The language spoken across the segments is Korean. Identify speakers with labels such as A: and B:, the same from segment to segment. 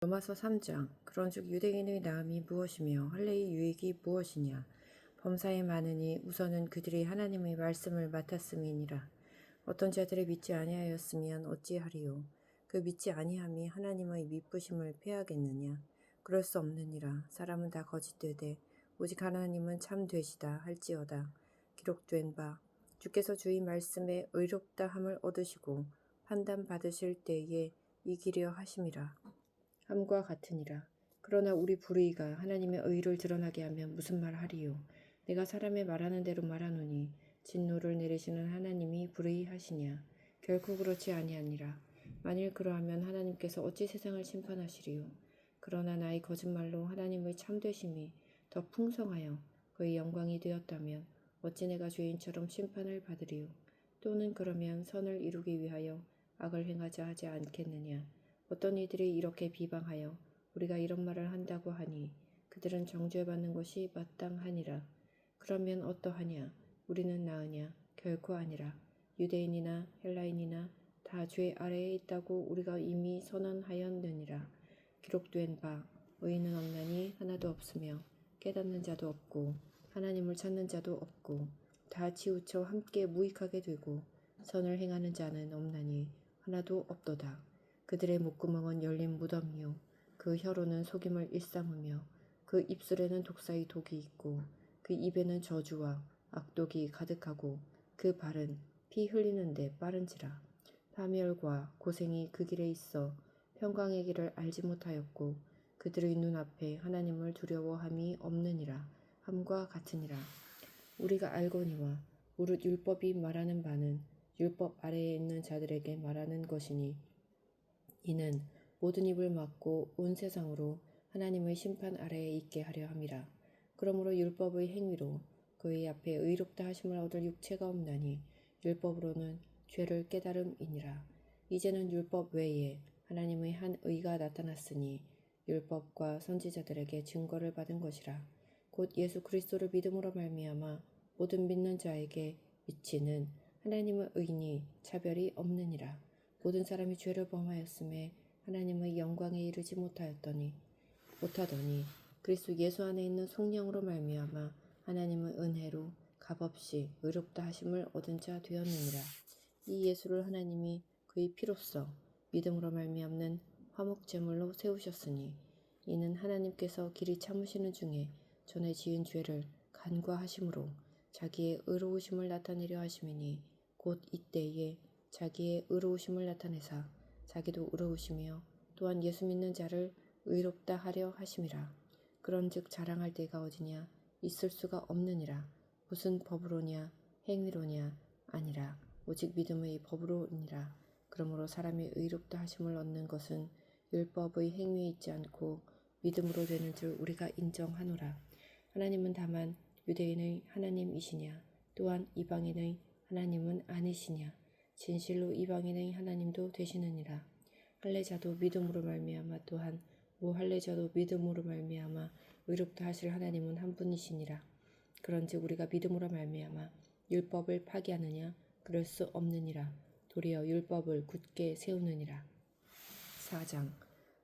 A: 로마서 3장. 그런즉 유대인의 나음이 무엇이며 할례의 유익이 무엇이냐. 범사에 많으니 우선은 그들이 하나님의 말씀을 맡았음이니라. 어떤 자들이 믿지 아니하였으면 어찌하리요. 그 믿지 아니함이 하나님의 미쁘심을 패하겠느냐. 그럴 수 없느니라. 사람은 다 거짓되되 오직 하나님은 참되시다 할지어다. 기록된 바 주께서 주의 말씀에 의롭다 함을 얻으시고 판단 받으실 때에 이기려 하심이라 함과 같으니라. 그러나 우리 불의가 하나님의 의를 드러나게 하면 무슨 말하리요. 내가 사람의 말하는 대로 말하노니 진노를 내리시는 하나님이 불의하시냐. 결코 그렇지 아니하니라. 만일 그러하면 하나님께서 어찌 세상을 심판하시리요. 그러나 나의 거짓말로 하나님의 참되심이 더 풍성하여 그의 영광이 되었다면 어찌 내가 죄인처럼 심판을 받으리요. 또는 그러면 선을 이루기 위하여 악을 행하자 하지 않겠느냐. 어떤 이들이 이렇게 비방하여 우리가 이런 말을 한다고 하니 그들은 정죄받는 것이 마땅하니라. 그러면 어떠하냐? 우리는 나으냐? 결코 아니라. 유대인이나 헬라인이나 다 죄 아래에 있다고 우리가 이미 선언하였느니라. 기록된 바 의인은 없나니 하나도 없으며 깨닫는 자도 없고 하나님을 찾는 자도 없고 다 치우쳐 함께 무익하게 되고 선을 행하는 자는 없나니 하나도 없도다. 그들의 목구멍은 열린 무덤이요 그 혀로는 속임을 일삼으며 그 입술에는 독사의 독이 있고 그 입에는 저주와 악독이 가득하고 그 발은 피 흘리는데 빠른지라. 파멸과 고생이 그 길에 있어 평강의 길을 알지 못하였고 그들의 눈앞에 하나님을 두려워함이 없느니라 함과 같으니라. 우리가 알거니와 무릇 율법이 말하는 바는 율법 아래에 있는 자들에게 말하는 것이니 이는 모든 입을 막고 온 세상으로 하나님의 심판 아래에 있게 하려 함이라. 그러므로 율법의 행위로 그의 앞에 의롭다 하심을 얻을 육체가 없나니 율법으로는 죄를 깨달음이니라. 이제는 율법 외에 하나님의 한 의가 나타났으니 율법과 선지자들에게 증거를 받은 것이라. 곧 예수 그리스도를 믿음으로 말미암아 모든 믿는 자에게 미치는 하나님의 의니 차별이 없느니라. 모든 사람이 죄를 범하였음에 하나님의 영광에 이르지 못하더니 그리스도 예수 안에 있는 성령으로 말미암아 하나님의 은혜로 값없이 의롭다 하심을 얻은 자 되었느니라. 이 예수를 하나님이 그의 피로써 믿음으로 말미암는 화목제물로 세우셨으니 이는 하나님께서 길이 참으시는 중에 전에 지은 죄를 간과하심으로 자기의 의로우심을 나타내려 하심이니 곧 이때에 자기의 의로우심을 나타내사 자기도 의로우시며 또한 예수 믿는 자를 의롭다 하려 하심이라. 그런즉 자랑할 때가 어디냐? 있을 수가 없느니라. 무슨 법으로냐? 행위로냐? 아니라 오직 믿음의 법으로니라. 그러므로 사람이 의롭다 하심을 얻는 것은 율법의 행위에 있지 않고 믿음으로 되는 줄 우리가 인정하노라. 하나님은 다만 유대인의 하나님이시냐? 또한 이방인의 하나님은 아니시냐? 진실로 이방인의 하나님도 되시느니라. 할례자도 믿음으로 말미암아 또한 무할례자도 믿음으로 말미암아 의롭다 하실 하나님은 한 분이시니라. 그런즉 우리가 믿음으로 말미암아 율법을 파기하느냐? 그럴 수 없느니라. 도리어 율법을 굳게 세우느니라. 4장.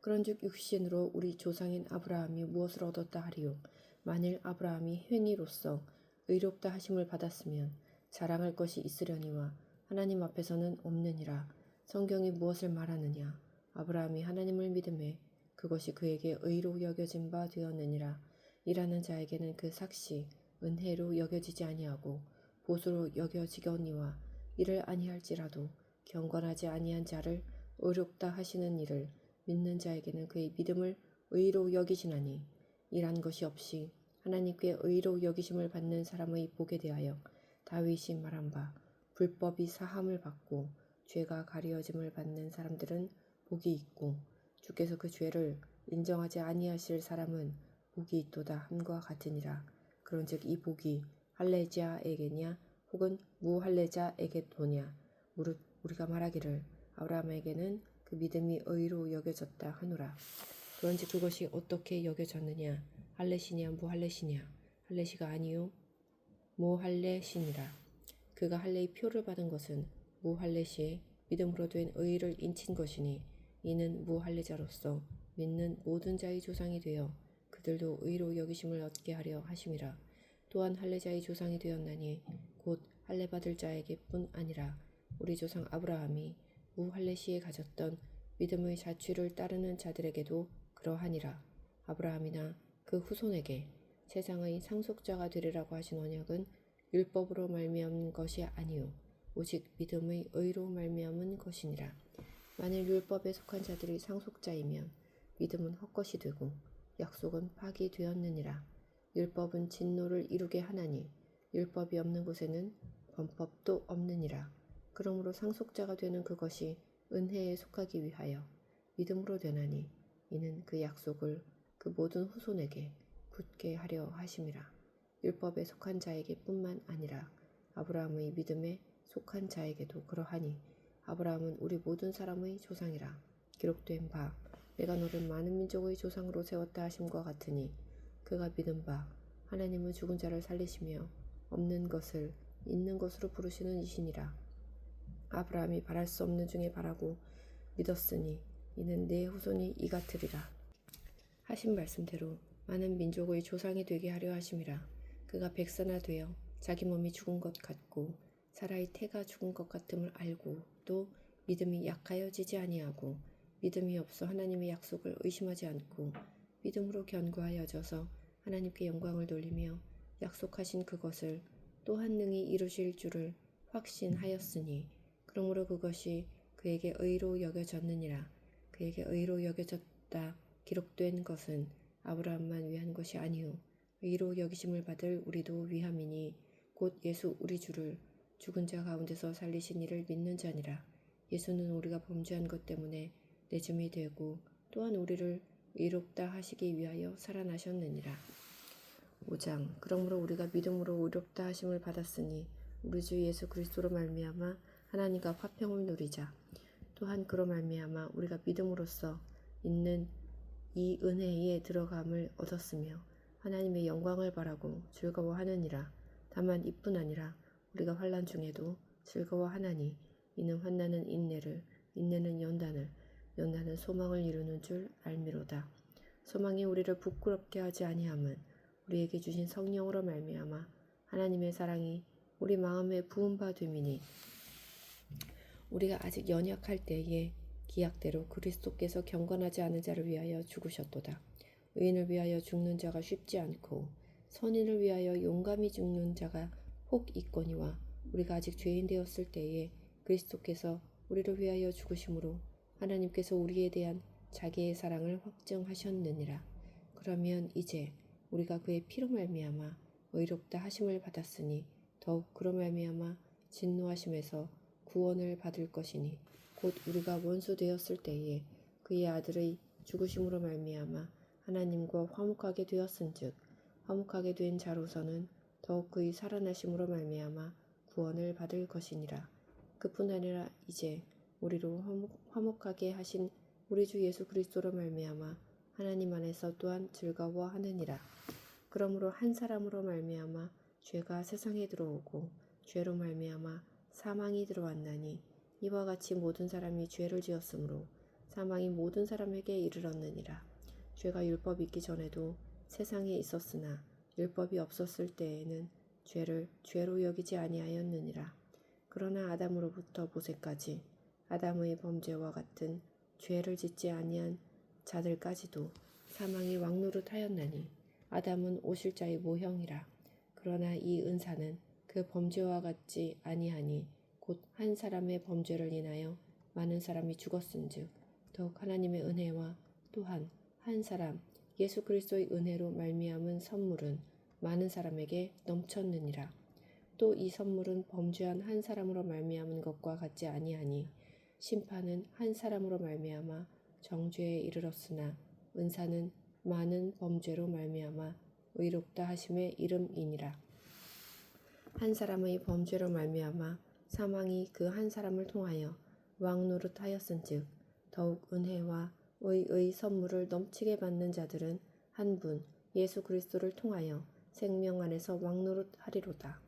A: 그런즉 육신으로 우리 조상인 아브라함이 무엇을 얻었다 하리요. 만일 아브라함이 행위로서 의롭다 하심을 받았으면 자랑할 것이 있으려니와 하나님 앞에서는 없느니라. 성경이 무엇을 말하느냐. 아브라함이 하나님을 믿음에 그것이 그에게 의로 여겨진 바 되었느니라. 일하는 자에게는 그 삭시 은혜로 여겨지지 아니하고 보수로 여겨지거니와 이를 아니할지라도 경건하지 아니한 자를 의롭다 하시는 이를 믿는 자에게는 그의 믿음을 의로 여기시나니 일한 것이 없이 하나님께 의로 여기심을 받는 사람의 복에 대하여 다윗이 말한 바 불법이 사함을 받고 죄가 가리어짐을 받는 사람들은 복이 있고 주께서 그 죄를 인정하지 아니하실 사람은 복이 있도다 함과 같으니라. 그런즉 이 복이 할례자에게냐 혹은 무할례자에게도냐. 무릇 우리가 말하기를 아브라함에게는 그 믿음이 의로 여겨졌다 하노라. 그런즉 그것이 어떻게 여겨졌느냐. 할례시냐 무할례시냐. 할례시가 아니요 무할례시니라. 그가 할례의 표를 받은 것은 무할례시에 믿음으로 된 의를 인친 것이니 이는 무할례자로서 믿는 모든 자의 조상이 되어 그들도 의로 여기심을 얻게 하려 하심이라. 또한 할례자의 조상이 되었나니 곧 할례 받을 자에게뿐 아니라 우리 조상 아브라함이 무할례 시에 가졌던 믿음의 자취를 따르는 자들에게도 그러하니라. 아브라함이나 그 후손에게 세상의 상속자가 되리라고 하신 언약은 율법으로 말미암은 것이 아니요 오직 믿음의 의로 말미암은 것이니라. 만일 율법에 속한 자들이 상속자이면 믿음은 헛것이 되고 약속은 파기되었느니라. 율법은 진노를 이루게 하나니 율법이 없는 곳에는 범법도 없느니라. 그러므로 상속자가 되는 그것이 은혜에 속하기 위하여 믿음으로 되나니 이는 그 약속을 그 모든 후손에게 굳게 하려 하심이라. 율법에 속한 자에게 뿐만 아니라 아브라함의 믿음에 속한 자에게도 그러하니 아브라함은 우리 모든 사람의 조상이라. 기록된 바 내가 너를 많은 민족의 조상으로 세웠다 하심과 같으니 그가 믿은 바 하나님은 죽은 자를 살리시며 없는 것을 있는 것으로 부르시는 이시니라. 아브라함이 바랄 수 없는 중에 바라고 믿었으니 이는 내 후손이 이같으리라 하신 말씀대로 많은 민족의 조상이 되게 하려 하심이라. 그가 백선화되어 자기 몸이 죽은 것 같고 사라의 태가 죽은 것 같음을 알고 또 믿음이 약하여지지 아니하고 믿음이 없어 하나님의 약속을 의심하지 않고 믿음으로 견고하여져서 하나님께 영광을 돌리며 약속하신 그것을 또한 능히 이루실 줄을 확신하였으니 그러므로 그것이 그에게 의로 여겨졌느니라. 그에게 의로 여겨졌다 기록된 것은 아브라함만 위한 것이 아니요 의로 여기심을 받을 우리도 위함이니 곧 예수 우리 주를 죽은 자 가운데서 살리신 이를 믿는 자니라. 예수는 우리가 범죄한 것 때문에 내줌이 되고 또한 우리를 의롭다 하시기 위하여 살아나셨느니라. 5장 그러므로 우리가 믿음으로 의롭다 하심을 받았으니 우리 주 예수 그리스도로 말미암아 하나님과 화평을 누리자. 또한 그로 말미암아 우리가 믿음으로써 있는 이 은혜에 들어감을 얻었으며 하나님의 영광을 바라고 즐거워하느니라. 다만 이뿐 아니라 우리가 환난 중에도 즐거워하나니 이는 환난은 인내를 인내는 연단을 연단은 소망을 이루는 줄 알미로다. 소망이 우리를 부끄럽게 하지 아니함은 우리에게 주신 성령으로 말미암아 하나님의 사랑이 우리 마음에 부은 바 됨이니 우리가 아직 연약할 때에 기약대로 그리스도께서 경건하지 않은 자를 위하여 죽으셨도다. 의인을 위하여 죽는 자가 쉽지 않고 선인을 위하여 용감히 죽는 자가 혹 있거니와 우리가 아직 죄인 되었을 때에 그리스도께서 우리를 위하여 죽으심으로 하나님께서 우리에 대한 자기의 사랑을 확증하셨느니라. 그러면 이제 우리가 그의 피로 말미암아 의롭다 하심을 받았으니 더욱 그로 말미암아 진노하심에서 구원을 받을 것이니 곧 우리가 원수 되었을 때에 그의 아들의 죽으심으로 말미암아 하나님과 화목하게 되었은즉 화목하게 된 자로서는 더욱 그의 살아나심으로 말미암아 구원을 받을 것이니라. 그뿐 아니라 이제 우리로 화목하게 하신 우리 주 예수 그리스도로 말미암아 하나님 안에서 또한 즐거워하느니라. 그러므로 한 사람으로 말미암아 죄가 세상에 들어오고 죄로 말미암아 사망이 들어왔나니 이와 같이 모든 사람이 죄를 지었으므로 사망이 모든 사람에게 이르렀느니라. 죄가 율법이 있기 전에도 세상에 있었으나 율법이 없었을 때에는 죄를 죄로 여기지 아니하였느니라. 그러나 아담으로부터 모세까지 아담의 범죄와 같은 죄를 짓지 아니한 자들까지도 사망이 왕노릇하였나니 아담은 오실 자의 모형이라. 그러나 이 은사는 그 범죄와 같지 아니하니 곧 한 사람의 범죄를 인하여 많은 사람이 죽었은즉 더욱 하나님의 은혜와 또한 한 사람 예수 그리스도의 은혜로 말미암은 선물은 많은 사람에게 넘쳤느니라. 또 이 선물은 범죄한 한 사람으로 말미암은 것과 같지 아니하니 심판은 한 사람으로 말미암아 정죄에 이르렀으나 은사는 많은 범죄로 말미암아 의롭다 하심의 이름이니라. 한 사람의 범죄로 말미암아 사망이 그 한 사람을 통하여 왕노릇하였은즉 더욱 은혜와 의의 선물을 넘치게 받는 자들은 한 분 예수 그리스도를 통하여 생명 안에서 왕노릇하리로다.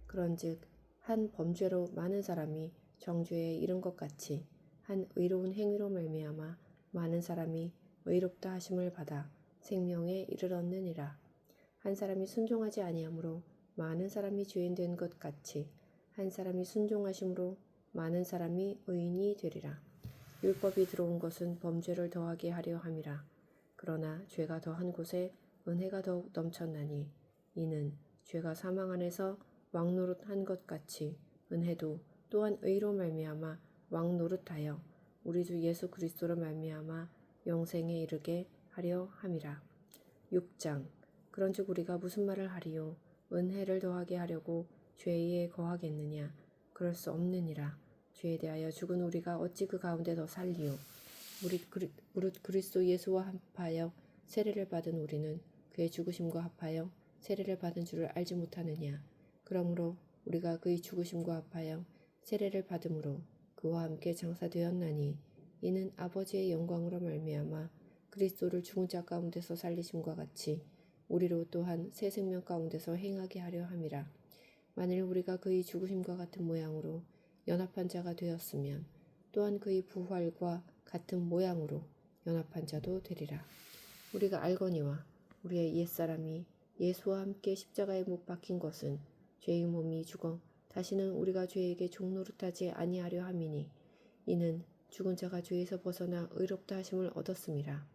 A: 그런즉 한 범죄로 많은 사람이 정죄에 이른 것 같이 한 의로운 행위로 말미암아 많은 사람이 의롭다 하심을 받아 생명에 이르렀느니라. 한 사람이 순종하지 아니하므로 많은 사람이 죄인 된 것 같이 한 사람이 순종하심으로 많은 사람이 의인이 되리라. 율법이 들어온 것은 범죄를 더하게 하려 함이라. 그러나 죄가 더한 곳에 은혜가 더욱 넘쳤나니 이는 죄가 사망 안에서 왕노릇한 것 같이 은혜도 또한 의로 말미암아 왕노릇하여 우리 주 예수 그리스도로 말미암아 영생에 이르게 하려 함이라. 6장. 그런즉 우리가 무슨 말을 하리요? 은혜를 더하게 하려고 죄에 거하겠느냐? 그럴 수 없느니라. 죄에 대하여 죽은 우리가 어찌 그 가운데 더 살리요? 무릇 그리스도 예수와 합하여 세례를 받은 우리는 그의 죽으심과 합하여 세례를 받은 줄을 알지 못하느냐? 그러므로 우리가 그의 죽으심과 합하여 세례를 받음으로 그와 함께 장사되었나니 이는 아버지의 영광으로 말미암아 그리스도를 죽은 자 가운데서 살리심과 같이 우리로 또한 새 생명 가운데서 행하게 하려 함이라. 만일 우리가 그의 죽으심과 같은 모양으로 연합한 자가 되었으면 또한 그의 부활과 같은 모양으로 연합한 자도 되리라. 우리가 알거니와 우리의 옛사람이 예수와 함께 십자가에 못 박힌 것은 죄의 몸이 죽어 다시는 우리가 죄에게 종노릇하지 아니하려 함이니 이는 죽은 자가 죄에서 벗어나 의롭다 하심을 얻었음이라.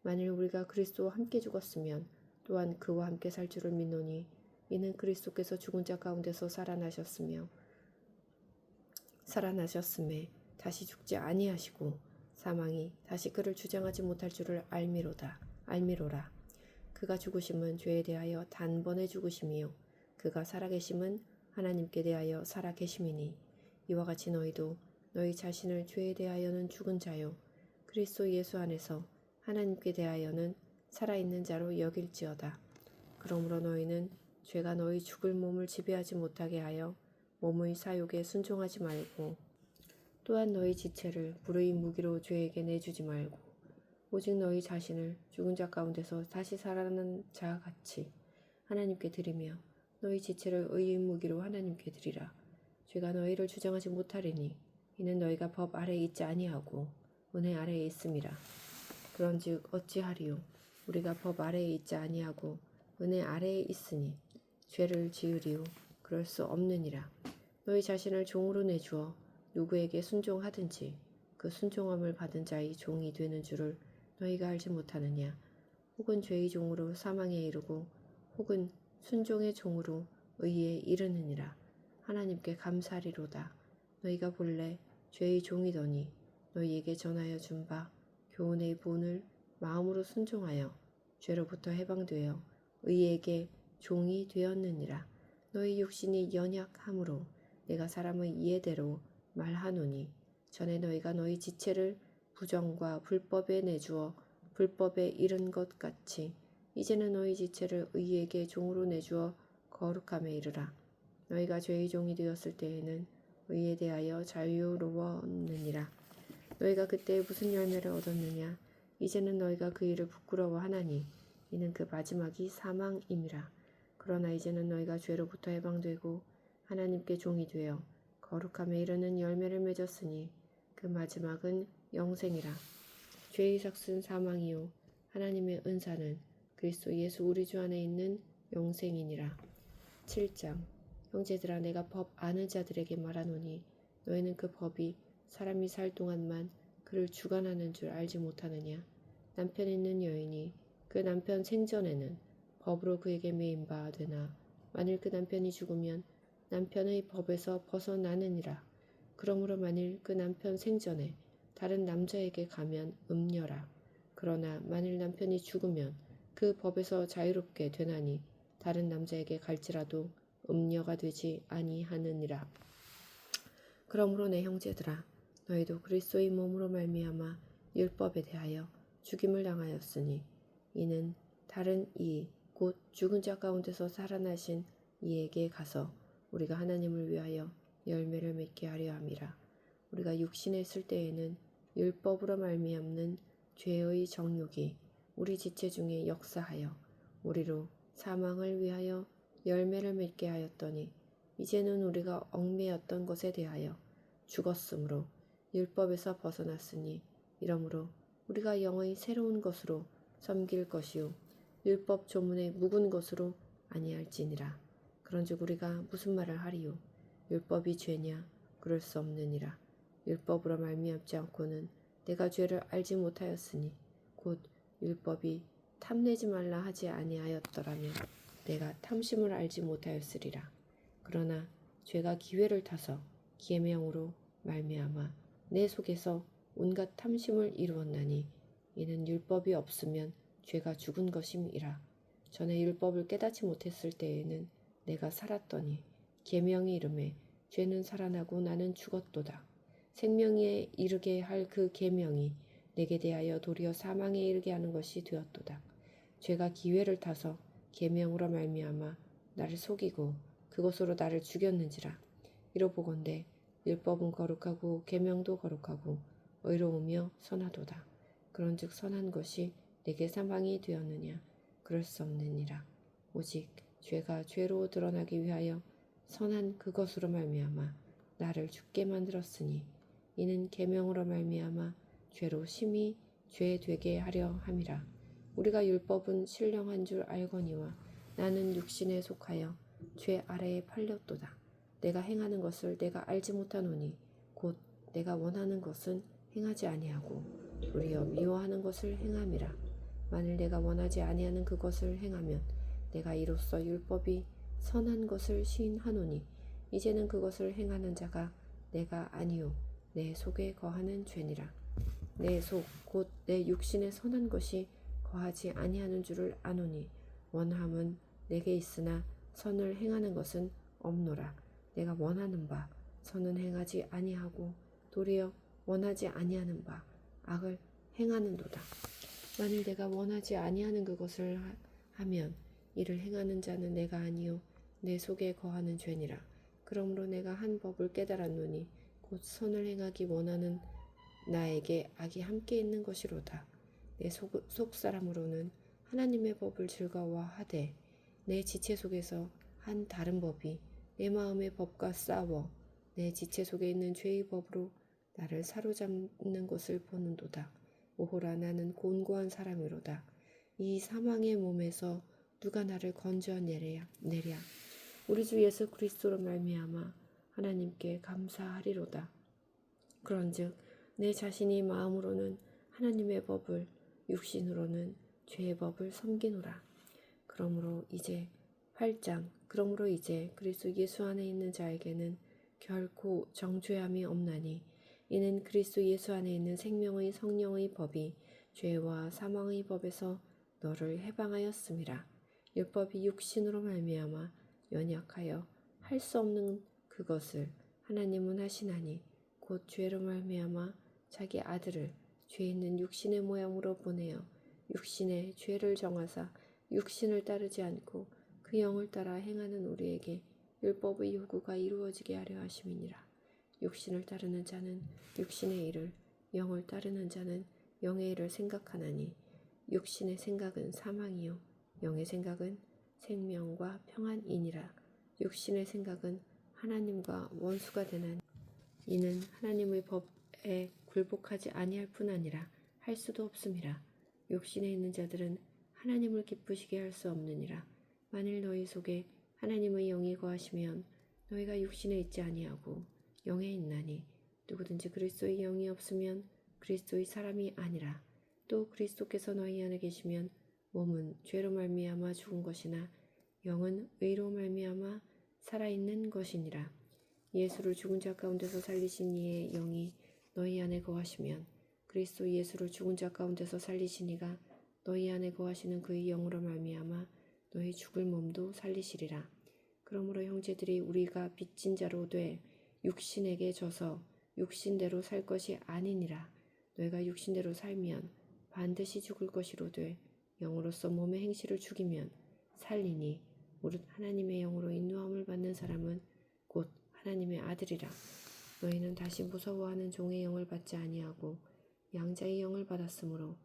A: 만일 우리가 그리스도와 함께 죽었으면 또한 그와 함께 살 줄을 믿노니 이는 그리스도께서 죽은 자 가운데서 살아나셨음에 다시 죽지 아니하시고 사망이 다시 그를 주장하지 못할 줄을 알미로라. 그가 죽으심은 죄에 대하여 단번에 죽으심이요 그가 살아계심은 하나님께 대하여 살아계심이니 이와 같이 너희도 너희 자신을 죄에 대하여는 죽은 자요 그리스도 예수 안에서 하나님께 대하여는 살아있는 자로 여길지어다. 그러므로 너희는 죄가 너희 죽을 몸을 지배하지 못하게 하여 몸의 사욕에 순종하지 말고 또한 너희 지체를 불의 무기로 죄에게 내주지 말고 오직 너희 자신을 죽은 자 가운데서 다시 살아나는 자 같이 하나님께 드리며 너희 지체를 의의 무기로 하나님께 드리라. 죄가 너희를 주장하지 못하리니 이는 너희가 법 아래에 있지 아니하고 은혜 아래에 있음이라. 그런즉 어찌하리요? 우리가 법 아래에 있지 아니하고 은혜 아래에 있으니 죄를 지으리요? 그럴 수 없느니라. 너희 자신을 종으로 내주어 누구에게 순종하든지 그 순종함을 받은 자의 종이 되는 줄을 너희가 알지 못하느냐? 혹은 죄의 종으로 사망에 이르고 혹은 순종의 종으로 의에 이르느니라. 하나님께 감사리로다. 너희가 본래 죄의 종이더니 너희에게 전하여 준 바 교훈의 본을 마음으로 순종하여 죄로부터 해방되어 의에게 종이 되었느니라. 너희 육신이 연약함으로 내가 사람의 이해대로 말하노니 전에 너희가 너희 지체를 부정과 불법에 내주어 불법에 이른 것 같이 이제는 너희 지체를 의에게 종으로 내주어 거룩함에 이르라. 너희가 죄의 종이 되었을 때에는 의에 대하여 자유로웠느니라. 너희가 그때 무슨 열매를 얻었느냐? 이제는 너희가 그 일을 부끄러워하나니 이는 그 마지막이 사망임이라. 그러나 이제는 너희가 죄로부터 해방되고 하나님께 종이 되어 거룩함에 이르는 열매를 맺었으니 그 마지막은 영생이라. 죄의 삭은 사망이요 하나님의 은사는 그리스도 예수 우리 주 안에 있는 영생이니라. 7장. 형제들아 내가 법 아는 자들에게 말하노니 너희는 그 법이 사람이 살 동안만 그를 주관하는 줄 알지 못하느냐? 남편 있는 여인이 그 남편 생전에는 법으로 그에게 매인 바 되나 만일 그 남편이 죽으면 남편의 법에서 벗어나느니라. 그러므로 만일 그 남편 생전에 다른 남자에게 가면 음녀라. 그러나 만일 남편이 죽으면 그 법에서 자유롭게 되나니 다른 남자에게 갈지라도 음녀가 되지 아니하느니라. 그러므로 내 형제들아 너희도 그리스도의 몸으로 말미암아 율법에 대하여 죽임을 당하였으니 이는 다른 이 곧 죽은 자 가운데서 살아나신 이에게 가서 우리가 하나님을 위하여 열매를 맺게 하려 함이라. 우리가 육신에 있을 때에는 율법으로 말미암는 죄의 정욕이 우리 지체 중에 역사하여 우리로 사망을 위하여 열매를 맺게 하였더니 이제는 우리가 얽매였던 것에 대하여 죽었으므로 율법에서 벗어났으니 이러므로 우리가 영의 새로운 것으로 섬길 것이요 율법 조문의 묵은 것으로 아니할지니라. 그런즉 우리가 무슨 말을 하리요? 율법이 죄냐? 그럴 수 없느니라. 율법으로 말미암지 않고는 내가 죄를 알지 못하였으니 곧 율법이 탐내지 말라 하지 아니하였더라면 내가 탐심을 알지 못하였으리라. 그러나 죄가 기회를 타서 계명으로 말미암아 내 속에서 온갖 탐심을 이루었나니 이는 율법이 없으면 죄가 죽은 것임이라. 전에 율법을 깨닫지 못했을 때에는 내가 살았더니 계명이 이름에 죄는 살아나고 나는 죽었도다. 생명에 이르게 할 그 계명이 내게 대하여 도리어 사망에 이르게 하는 것이 되었도다. 죄가 기회를 타서 계명으로 말미암아 나를 속이고 그것으로 나를 죽였는지라. 이로보건대 율법은 거룩하고 계명도 거룩하고 의로우며 선하도다. 그런즉 선한 것이 내게 사망이 되었느냐? 그럴 수 없느니라. 오직 죄가 죄로 드러나기 위하여 선한 그것으로 말미암아 나를 죽게 만들었으니 이는 계명으로 말미암아 죄로 심히 죄 되게 하려 함이라. 우리가 율법은 신령한 줄 알거니와 나는 육신에 속하여 죄 아래에 팔렸도다. 내가 행하는 것을 내가 알지 못하노니 곧 내가 원하는 것은 행하지 아니하고 도리어 미워하는 것을 행함이라. 만일 내가 원하지 아니하는 그것을 행하면 내가 이로써 율법이 선한 것을 시인하노니 이제는 그것을 행하는 자가 내가 아니요 내 속에 거하는 죄니라. 내 속 곧 내 육신에 선한 것이 거하지 아니하는 줄을 아노니 원함은 내게 있으나 선을 행하는 것은 없노라. 내가 원하는 바 선은 행하지 아니하고 도리어 원하지 아니하는 바 악을 행하는도다. 만일 내가 원하지 아니하는 그것을 하면 이를 행하는 자는 내가 아니요 내 속에 거하는 죄니라. 그러므로 내가 한 법을 깨달았노니 곧 선을 행하기 원하는 나에게 악이 함께 있는 것이로다. 내 속 사람으로는 하나님의 법을 즐거워하되 내 지체 속에서 한 다른 법이 내 마음의 법과 싸워 내 지체 속에 있는 죄의 법으로 나를 사로잡는 것을 보는도다. 오호라 나는 곤고한 사람이로다. 이 사망의 몸에서 누가 나를 건져내랴. 우리 주 예수 그리스도로 말미암아 하나님께 감사하리로다. 그런즉 내 자신이 마음으로는 하나님의 법을 육신으로는 죄의 법을 섬기노라. 그러므로 이제 8장 그러므로 이제 그리스도 예수 안에 있는 자에게는 결코 정죄함이 없나니 이는 그리스도 예수 안에 있는 생명의 성령의 법이 죄와 사망의 법에서 너를 해방하였음이라. 율법이 육신으로 말미암아 연약하여 할 수 없는 그것을 하나님은 하시나니 곧 죄로 말미암아 자기 아들을 죄 있는 육신의 모양으로 보내어 육신의 죄를 정하사 육신을 따르지 않고 그 영을 따라 행하는 우리에게 율법의 요구가 이루어지게 하려 하심이니라. 육신을 따르는 자는 육신의 일을, 영을 따르는 자는 영의 일을 생각하나니 육신의 생각은 사망이요 영의 생각은 생명과 평안이니라. 육신의 생각은 하나님과 원수가 되나니 이는 하나님의 법에 굴복하지 아니할 뿐 아니라 할 수도 없음이라. 육신에 있는 자들은 하나님을 기쁘시게 할 수 없느니라. 만일 너희 속에 하나님의 영이 거하시면 너희가 육신에 있지 아니하고 영에 있나니 누구든지 그리스도의 영이 없으면 그리스도의 사람이 아니라. 또 그리스도께서 너희 안에 계시면 몸은 죄로 말미암아 죽은 것이나 영은 의로 말미암아 살아있는 것이니라. 예수를 죽은 자 가운데서 살리신 이의 영이 너희 안에 거하시면 그리스도 예수를 죽은 자 가운데서 살리신 이가 너희 안에 거하시는 그의 영으로 말미암아 너희 죽을 몸도 살리시리라. 그러므로 형제들이 우리가 빚진 자로 돼 육신에게 져서 육신대로 살 것이 아니니라. 너희가 육신대로 살면 반드시 죽을 것이로되 영으로서 몸의 행실을 죽이면 살리니 오롯 하나님의 영으로 인도함을 받는 사람은 곧 하나님의 아들이라. 너희는 다시 무서워하는 종의 영을 받지 아니하고 양자의 영을 받았으므로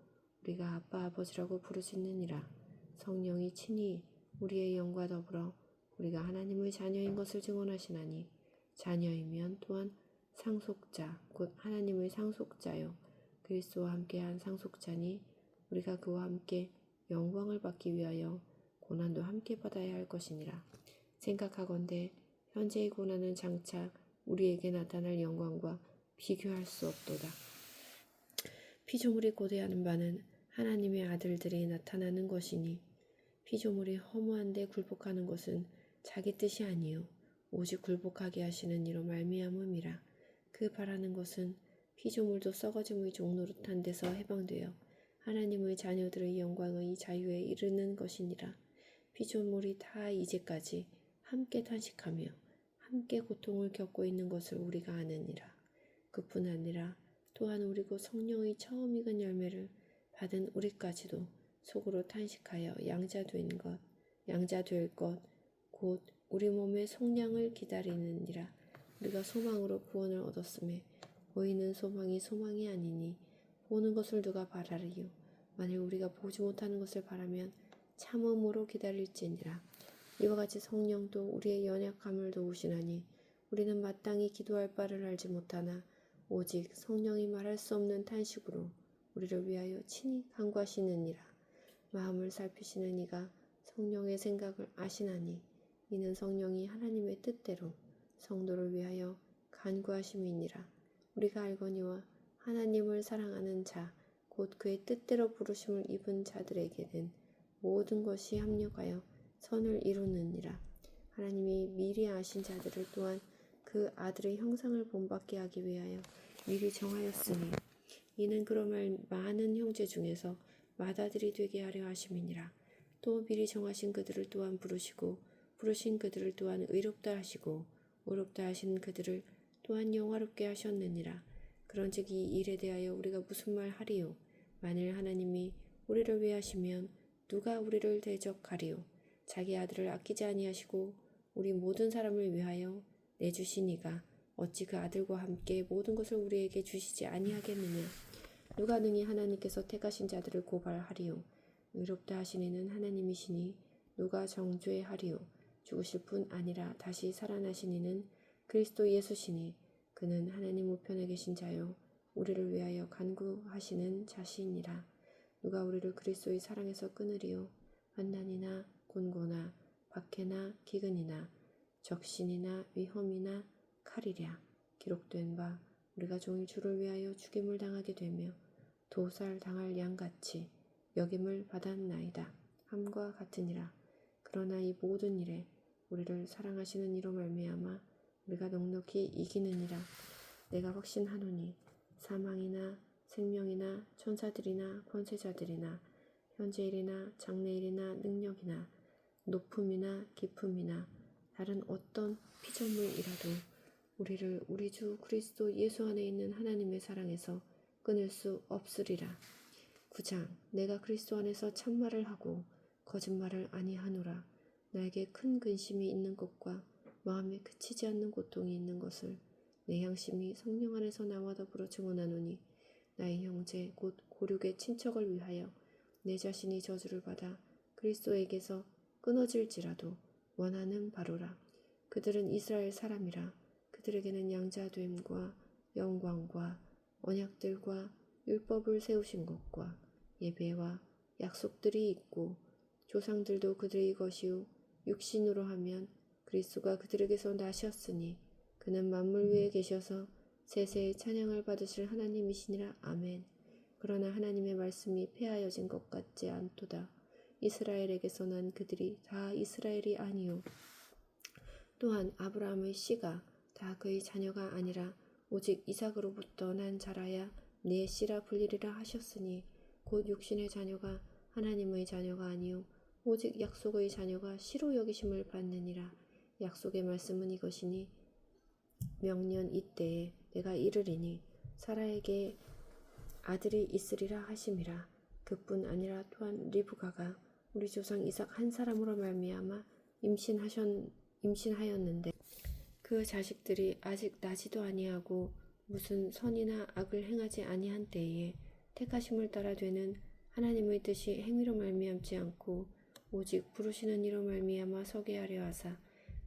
A: 우리가 아빠 아버지라고 부르짖느니라. 성령이 친히 우리의 영과 더불어 우리가 하나님의 자녀인 것을 증언하시나니 자녀이면 또한 상속자 곧 하나님의 상속자요 그리스도와 함께한 상속자니 우리가 그와 함께 영광을 받기 위하여 고난도 함께 받아야 할 것이니라. 생각하건대 현재의 고난은 장차 우리에게 나타날 영광과 비교할 수 없도다. 피조물이 고대하는 바는 하나님의 아들들이 나타나는 것이니 피조물이 허무한데 굴복하는 것은 자기 뜻이 아니요 오직 굴복하게 하시는 이로 말미암음이라. 그 바라는 것은 피조물도 썩어짐의 종노릇한 데서 해방되어 하나님의 자녀들의 영광의 자유에 이르는 것이니라. 피조물이 다 이제까지 함께 탄식하며 함께 고통을 겪고 있는 것을 우리가 아느니라. 그뿐 아니라 또한 우리고 성령의 처음 익은 열매를 받은 우리까지도 속으로 탄식하여 양자될 것 곧 우리 몸의 속량을 기다리느니라. 우리가 소망으로 구원을 얻었음에 보이는 소망이 소망이 아니니 보는 것을 누가 바라리요. 만일 우리가 보지 못하는 것을 바라면 참음으로 기다릴지니라. 이와 같이 성령도 우리의 연약함을 도우시나니 우리는 마땅히 기도할 바를 알지 못하나 오직 성령이 말할 수 없는 탄식으로 우리를 위하여 친히 간구하시느니라. 마음을 살피시는 이가 성령의 생각을 아시나니 이는 성령이 하나님의 뜻대로 성도를 위하여 간구하심이니라. 우리가 알거니와 하나님을 사랑하는 자 곧 그의 뜻대로 부르심을 입은 자들에게는 모든 것이 합력하여 선을 이루느니라. 하나님이 미리 아신 자들을 또한 그 아들의 형상을 본받게 하기 위하여 미리 정하였으니 이는 그러면 많은 형제 중에서 맏아들이 되게 하려 하심이니라. 또 미리 정하신 그들을 또한 부르시고 부르신 그들을 또한 의롭다 하시고 의롭다 하신 그들을 또한 영화롭게 하셨느니라. 그런즉 이 일에 대하여 우리가 무슨 말 하리요? 만일 하나님이 우리를 위하시면 누가 우리를 대적하리요? 자기 아들을 아끼지 아니하시고 우리 모든 사람을 위하여 내주신 이가 어찌 그 아들과 함께 모든 것을 우리에게 주시지 아니하겠느냐? 누가 능히 하나님께서 택하신 자들을 고발하리요? 의롭다 하신 이는 하나님이시니 누가 정죄하리요? 죽으실 뿐 아니라 다시 살아나신 이는 그리스도 예수시니 그는 하나님 우편에 계신 자요 우리를 위하여 간구하시는 자시니라. 누가 우리를 그리스도의 사랑에서 끊으리요? 환난이나 곤고나 박해나 기근이나 적신이나 위험이나 칼이랴. 기록된 바 우리가 종일 주를 위하여 죽임을 당하게 되며 도살 당할 양같이 여김을 받았나이다 함과 같으니라. 그러나 이 모든 일에 우리를 사랑하시는 이로 말미암아 우리가 넉넉히 이기느니라. 내가 확신하노니 사망이나 생명이나 천사들이나 권세자들이나 현재일이나 장래일이나 능력이나 높음이나 깊음이나 다른 어떤 피조물이라도 우리를 우리 주 그리스도 예수 안에 있는 하나님의 사랑에서 끊을 수 없으리라. 9장 내가 그리스도 안에서 참말을 하고 거짓말을 아니하노라. 나에게 큰 근심이 있는 것과 마음에 그치지 않는 고통이 있는 것을 내 양심이 성령 안에서 나와 더불어 증언하노니 나의 형제 곧 고륙의 친척을 위하여 내 자신이 저주를 받아 그리스도에게서 끊어질지라도 원하는 바로라. 그들은 이스라엘 사람이라. 그들에게는 양자됨과 영광과 언약들과 율법을 세우신 것과 예배와 약속들이 있고 조상들도 그들의 것이요 육신으로 하면 그리스도가 그들에게서 나셨으니 그는 만물 위에 계셔서 세세의 찬양을 받으실 하나님이시니라. 아멘. 그러나 하나님의 말씀이 폐하여진 것 같지 않도다. 이스라엘에게서 난 그들이 다 이스라엘이 아니요 또한 아브라함의 씨가 다 그의 자녀가 아니라 오직 이삭으로부터 난 자라야 네 씨라 불리리라 하셨으니 곧 육신의 자녀가 하나님의 자녀가 아니요 오직 약속의 자녀가 씨로 여기심을 받느니라. 약속의 말씀은 이것이니 명년 이때에 내가 이르리니 사라에게 아들이 있으리라 하심이라. 그뿐 아니라 또한 리브가가 우리 조상 이삭 한 사람으로 말미암아 임신하였는데 그 자식들이 아직 나지도 아니하고 무슨 선이나 악을 행하지 아니한 때에 택하심을 따라 되는 하나님의 뜻이 행위로 말미암지 않고 오직 부르시는 이로 말미암아 서게 하려 하사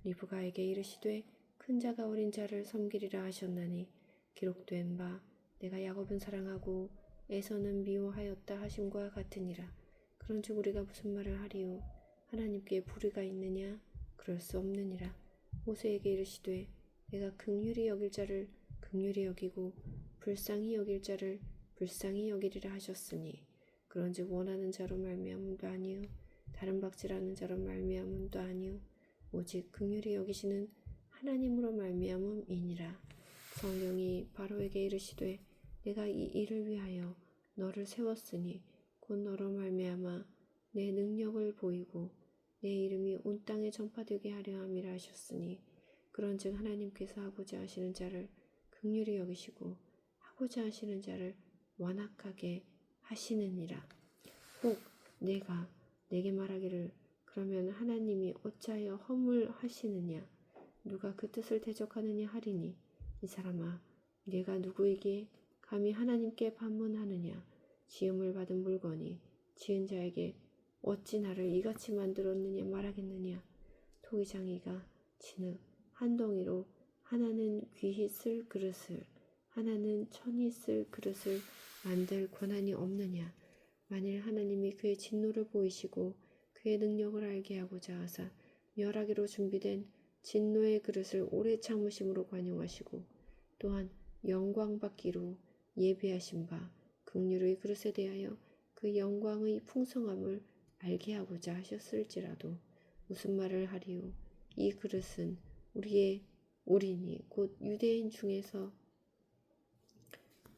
A: 리브가에게 이르시되 큰 자가 어린 자를 섬기리라 하셨나니 기록된 바 내가 야곱은 사랑하고 에서는 미워하였다 하심과 같으니라. 그런즉 우리가 무슨 말을 하리요? 하나님께 불의가 있느냐? 그럴 수 없느니라. 모세에게 이르시되 내가 긍휼히 여길 자를 긍휼히 여기고 불쌍히 여길 자를 불쌍히 여기리라 하셨으니 그런즉 원하는 자로 말미암음도 아니요 다른 박질하는 자로 말미암음도 아니요 오직 긍휼히 여기시는 하나님으로 말미암음이니라. 성령이 바로에게 이르시되 내가 이 일을 위하여 너를 세웠으니 곧 너로 말미암아 내 능력을 보이고 내 이름이 온 땅에 전파되게 하려 함이라 하셨으니 그런즉 하나님께서 하고자 하시는 자를 긍휼히 여기시고 하고자 하시는 자를 완악하게 하시느니라. 혹 내가 내게 말하기를 그러면 하나님이 어찌하여 허물하시느냐 누가 그 뜻을 대적하느냐 하리니 이 사람아 네가 누구에게 감히 하나님께 반문하느냐 지음을 받은 물건이 지은 자에게 어찌 나를 이같이 만들었느냐 말하겠느냐. 토기장이가 진흙 한 덩이로 하나는 귀히 쓸 그릇을 하나는 천히 쓸 그릇을 만들 권한이 없느냐. 만일 하나님이 그의 진노를 보이시고 그의 능력을 알게 하고자 하사 멸하기로 준비된 진노의 그릇을 오래 참으심으로 관용하시고 또한 영광받기로 예비하신 바 긍휼의 그릇에 대하여 그 영광의 풍성함을 알게 하고자 하셨을지라도 무슨 말을 하리요? 이 그릇은 우리의 우리니 곧 유대인 중에서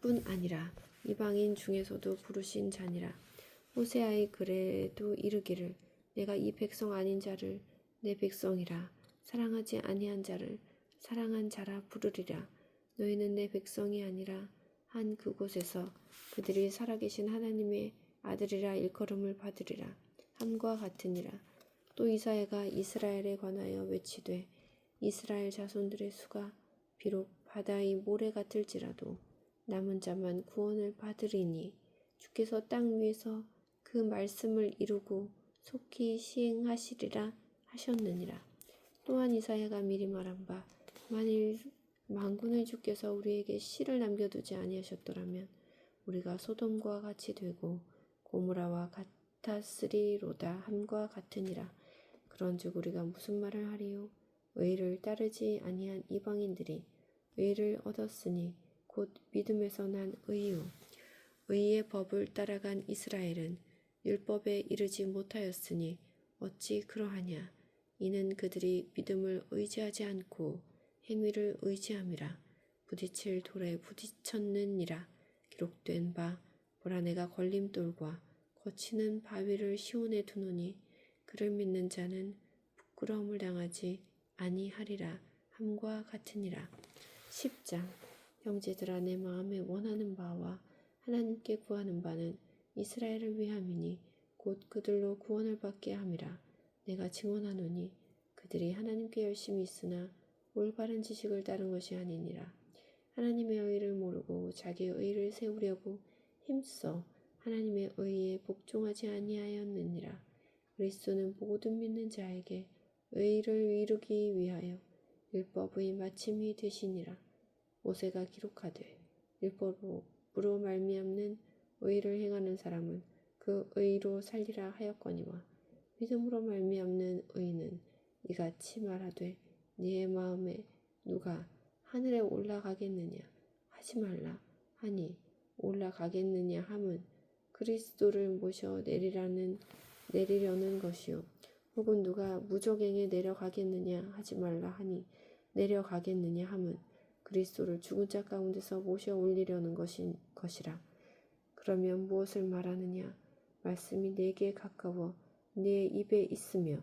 A: 뿐 아니라 이방인 중에서도 부르신 자니라. 호세아의 글에도 이르기를 내가 이 백성 아닌 자를 내 백성이라 사랑하지 아니한 자를 사랑한 자라 부르리라. 너희는 내 백성이 아니라 한 그곳에서 그들이 살아계신 하나님의 아들이라 일컬음을 받으리라 함과 같으니라. 또 이사야가 이스라엘에 관하여 외치되 이스라엘 자손들의 수가 비록 바다의 모래 같을지라도 남은 자만 구원을 받으리니 주께서 땅 위에서 그 말씀을 이루고 속히 시행하시리라 하셨느니라. 또한 이사야가 미리 말한 바 만일 만군의 주께서 우리에게 씨를 남겨두지 아니하셨더라면 우리가 소돔과 같이 되고 고모라와 같았으리로다 함과 같으니라. 그런즉 우리가 무슨 말을 하리요? 의를 따르지 아니한 이방인들이 의를 얻었으니 곧 믿음에서 난 의요. 의의 법을 따라간 이스라엘은 율법에 이르지 못하였으니 어찌 그러하냐. 이는 그들이 믿음을 의지하지 않고 행위를 의지함이라. 부딪힐 돌에 부딪혔느니라. 기록된 바 보라 내가 걸림돌과 거치는 바위를 시온에 두노니 그를 믿는 자는 부끄러움을 당하지 아니하리라 함과 같으니라. 10장. 형제들아 내 마음에 원하는 바와 하나님께 구하는 바는 이스라엘을 위함이니 곧 그들로 구원을 받게 함이라. 내가 증언하노니 그들이 하나님께 열심히 있으나 올바른 지식을 따른 것이 아니니라. 하나님의 의를 모르고 자기의 의를 세우려고 힘써 하나님의 의에 복종하지 아니하였느니라. 그리스도는 모든 믿는 자에게 의를 이루기 위하여 율법의 마침이 되시니라. 모세가 기록하되 율법으로 말미암는 의를 행하는 사람은 그 의로 살리라 하였거니와 믿음으로 말미암는 의는 이같이 말하되 네 마음에 누가 하늘에 올라가겠느냐 하지 말라 하니 올라가겠느냐 함은 그리스도를 모셔 내리려는 것이요 혹은 누가 무저갱에 내려가겠느냐 하지 말라 하니 내려가겠느냐 함은 그리스도를 죽은 자 가운데서 모셔 올리려는 것이라. 그러면 무엇을 말하느냐? 말씀이 내게 가까워 내 입에 있으며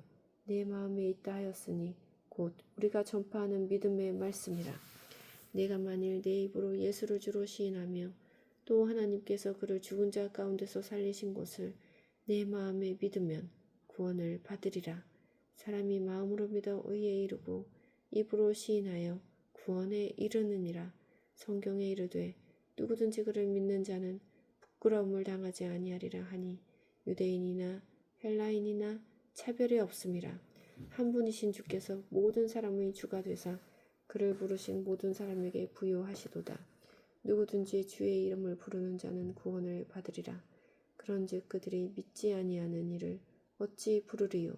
A: 내 마음에 있다 하였으니 곧 우리가 전파하는 믿음의 말씀이라. 내가 만일 내 입으로 예수를 주로 시인하며 또 하나님께서 그를 죽은 자 가운데서 살리신 것을 내 마음에 믿으면 구원을 받으리라. 사람이 마음으로 믿어 의에 이르고 입으로 시인하여 구원에 이르느니라. 성경에 이르되 누구든지 그를 믿는 자는 부끄러움을 당하지 아니하리라 하니 유대인이나 헬라인이나 차별이 없음이라. 한 분이신 주께서 모든 사람의 주가 되사 그를 부르신 모든 사람에게 부요하시도다. 누구든지 주의 이름을 부르는 자는 구원을 받으리라. 그런즉 그들이 믿지 아니하는 이를 어찌 부르리요?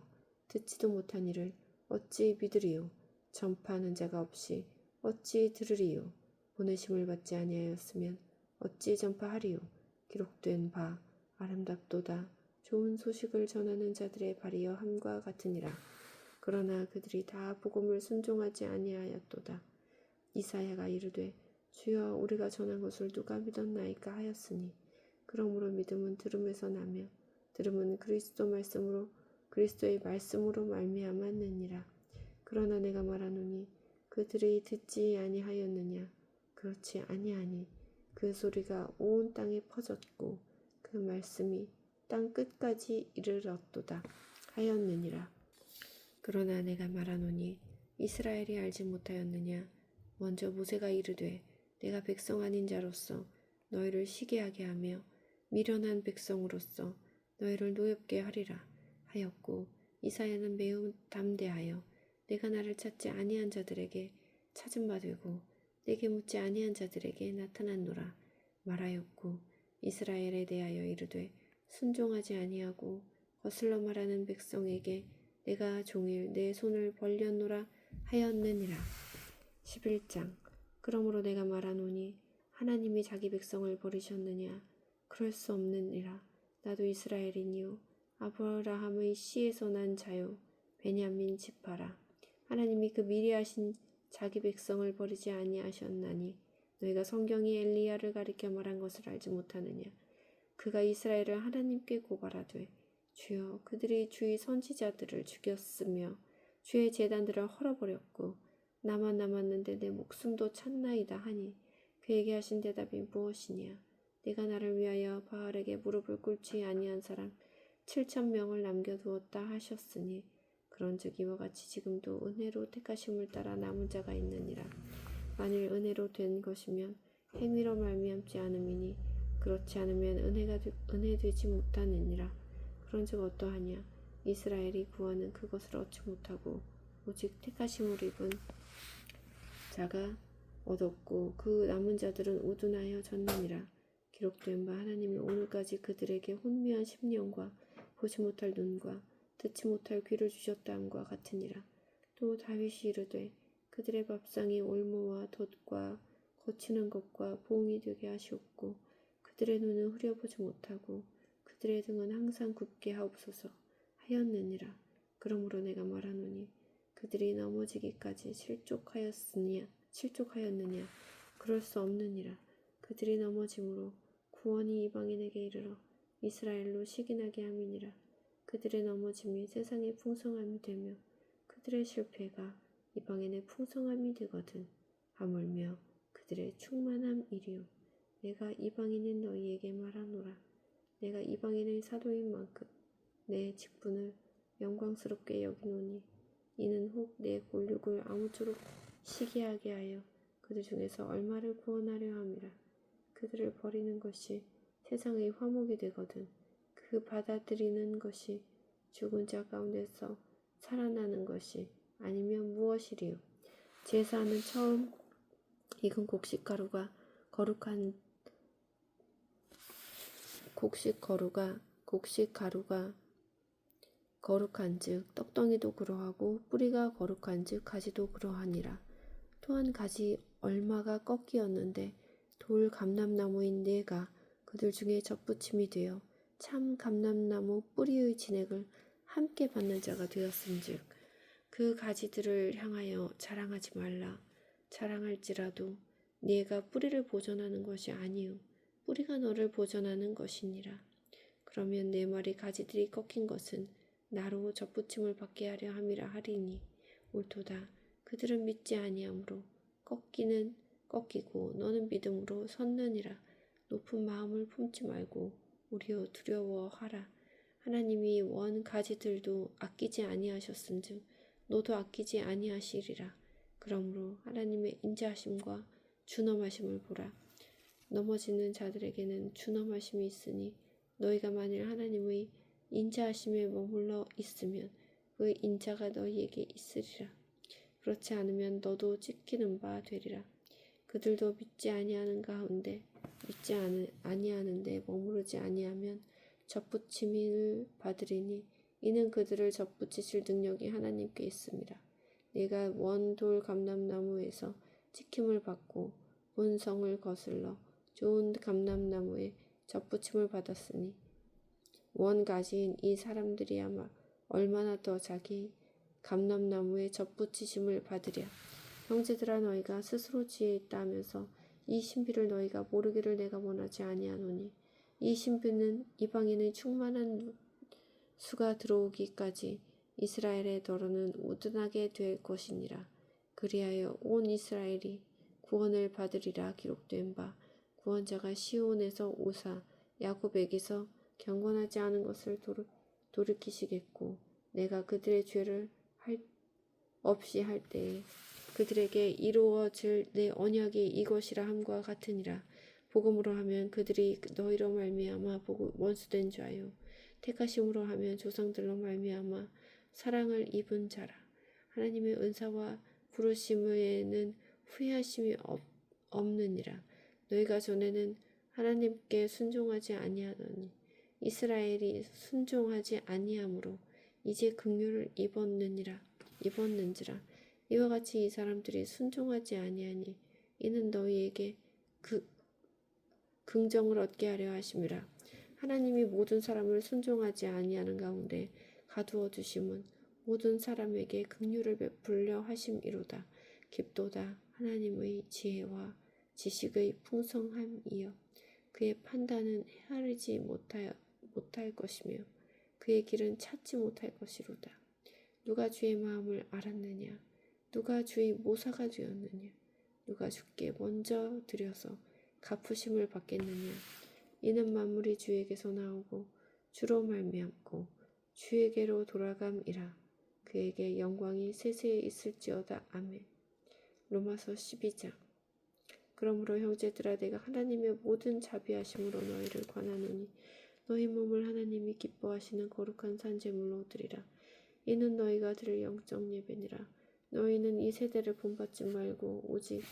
A: 듣지도 못한 이를 어찌 믿으리요? 전파하는 자가 없이 어찌 들으리요? 보내심을 받지 아니하였으면 어찌 전파하리요? 기록된 바 아름답도다. 좋은 소식을 전하는 자들의 발이여 함과 같으니라. 그러나 그들이 다 복음을 순종하지 아니하였도다. 이사야가 이르되 주여 우리가 전한 것을 누가 믿었나이까 하였으니 그러므로 믿음은 들음에서 나며 들음은 그리스도의 말씀으로 말미암았느니라. 그러나 내가 말하노니 그들이 듣지 아니하였느냐? 그렇지 아니하니 그 소리가 온 땅에 퍼졌고 그 말씀이 땅 끝까지 이르렀도다 하였느니라. 그러나 내가 말하노니 이스라엘이 알지 못하였느냐? 먼저 모세가 이르되 내가 백성 아닌 자로서 너희를 시기하게 하며 미련한 백성으로서 너희를 노엽게 하리라 하였고, 이사야는 매우 담대하여 내가 나를 찾지 아니한 자들에게 찾은 바 되고 내게 묻지 아니한 자들에게 나타났노라 말하였고, 이스라엘에 대하여 이르되 순종하지 아니하고 거슬러 말하는 백성에게 내가 종일 내 손을 벌렸노라 하였느니라. 11장. 그러므로 내가 말하노니 하나님이 자기 백성을 버리셨느냐? 그럴 수 없느니라. 나도 이스라엘이니요 아브라함의 씨에서 난 자요 베냐민 지파라. 하나님이 그 미리 하신 자기 백성을 버리지 아니하셨나니 너희가 성경이 엘리야를 가리켜 말한 것을 알지 못하느냐? 그가 이스라엘을 하나님께 고발하되 주여 그들이 주의 선지자들을 죽였으며 주의 제단들을 헐어버렸고 나만 남았는데 내 목숨도 찼나이다 하니 그에게 하신 대답이 무엇이냐? 내가 나를 위하여 바알에게 무릎을 꿇지 아니한 사람 7,000명을 남겨두었다 하셨으니 그런즉 이와 같이 지금도 은혜로 택하심을 따라 남은 자가 있느니라. 만일 은혜로 된 것이면 행위로 말미암지 않음이니 그렇지 않으면 은혜 되지 못하느니라. 그런즉 어떠하냐? 이스라엘이 구하는 그것을 얻지 못하고 오직 택하심을 입은 자가 얻었고 그 남은 자들은 우둔하여 졌느니라. 기록된 바 하나님이 오늘까지 그들에게 혼미한 심령과 보지 못할 눈과 듣지 못할 귀를 주셨다함과 같으니라. 또 다윗이 이르되 그들의 밥상이 올무와 덫과 거치는 것과 보응이 되게 하시옵고 그들의 눈은 흐려보지 못하고 그들의 등은 항상 굽게 하옵소서 하였느니라. 그러므로 내가 말하노니 그들이 넘어지기까지 실족하였느냐? 그럴 수 없느니라. 그들이 넘어짐으로 구원이 이방인에게 이르러 이스라엘로 시기나게 함이니라. 그들의 넘어짐이 세상의 풍성함이 되며 그들의 실패가 이방인의 풍성함이 되거든. 하물며 그들의 충만함이리요. 내가 이방인인 너희에게 말하노라. 내가 이방인의 사도인 만큼 내 직분을 영광스럽게 여기노니 이는 혹 내 골육을 아무쪼록 시기하게 하여 그들 중에서 얼마를 구원하려 함이라. 그들을 버리는 것이 세상의 화목이 되거든 그 받아들이는 것이 죽은 자 가운데서 살아나는 것이 아니면 무엇이리요? 제사는 처음 익은 곡식 가루가 거룩한즉 떡덩이도 그러하고 뿌리가 거룩한즉 가지도 그러하니라. 또한 가지 얼마가 꺾이었는데 돌 감람나무인 네가 그들 중에 접붙임이 되어 참 감람나무 뿌리의 진액을 함께 받는 자가 되었음즉 그 가지들을 향하여 자랑하지 말라. 자랑할지라도 네가 뿌리를 보존하는 것이 아니요 뿌리가 너를 보존하는 것이니라. 그러면 내 말이 가지들이 꺾인 것은 나로 접붙임을 받게 하려 함이라 하리니 옳도다. 그들은 믿지 아니하므로 꺾이는 꺾이고 너는 믿음으로 섰느니라. 높은 마음을 품지 말고 오히려 두려워하라. 하나님이 원 가지들도 아끼지 아니하셨은즉 너도 아끼지 아니하시리라. 그러므로 하나님의 인자하심과 준엄하심을 보라. 넘어지는 자들에게는 준엄하심이 있으니 너희가 만일 하나님의 인자하심에 머물러 있으면 그 인자가 너희에게 있으리라. 그렇지 않으면 너도 찢기는 바 되리라.
B: 그들도 믿지 아니하는데 머무르지 아니하면 접붙임을 받으리니 이는 그들을 접붙이실 능력이 하나님께 있습니다. 네가 원돌 감람나무에서 지킴을 받고 본성을 거슬러 좋은 감람나무에 접붙임을 받았으니 원가지인 이 사람들이야 얼마나 더 자기 감람나무에 접붙이심을 받으랴. 형제들아, 너희가 스스로 지혜 있다 하면서 이 신비를 너희가 모르기를 내가 원하지 아니하노니 이 신비는 이방인의 충만한 수가 들어오기까지 이스라엘의 더러는 우둔하게 될 것이니라. 그리하여 온 이스라엘이 구원을 받으리라. 기록된 바 구원자가 시온에서 오사 야곱에게서 경건하지 않은 것을 돌이키시겠고 내가 그들의 죄를 없이 할 때에 그들에게 이루어질 내 언약이 이것이라 함과 같으니라. 복음으로 하면 그들이 너희로 말미암아 원수된 자요 택하심으로 하면 조상들로 말미암아 사랑을 입은 자라. 하나님의 은사와 부르심에는 후회하심이 없느니라. 너희가 전에는 하나님께 순종하지 아니하더니 이스라엘이 순종하지 아니하므로 이제 긍휼을 입었는지라. 이와 같이 이 사람들이 순종하지 아니하니 이는 너희에게 긍정을 얻게 하려 하심이라. 하나님이 모든 사람을 순종하지 아니하는 가운데 가두어 두심은 모든 사람에게 긍휼을 베풀려 하심이로다. 깊도다. 하나님의 지혜와 지식의 풍성함이여 그의 판단은 헤아리지 못할 것이며 그의 길은 찾지 못할 것이로다. 누가 주의 마음을 알았느냐? 누가 주의 모사가 되었느냐? 누가 주께 먼저 드려서 갚으심을 받겠느냐? 이는 만물이 주에게서 나오고 주로 말미암고 주에게로 돌아감이라. 그에게 영광이 세세에 있을지어다. 아멘. 로마서 12장. 그러므로 형제들아, 내가 하나님의 모든 자비하심으로 너희를 권하노니 너희 몸을 하나님이 기뻐하시는 거룩한 산제물로 드리라. 이는 너희가 드릴 영적 예배니라. 너희는 이 세대를 본받지 말고 오직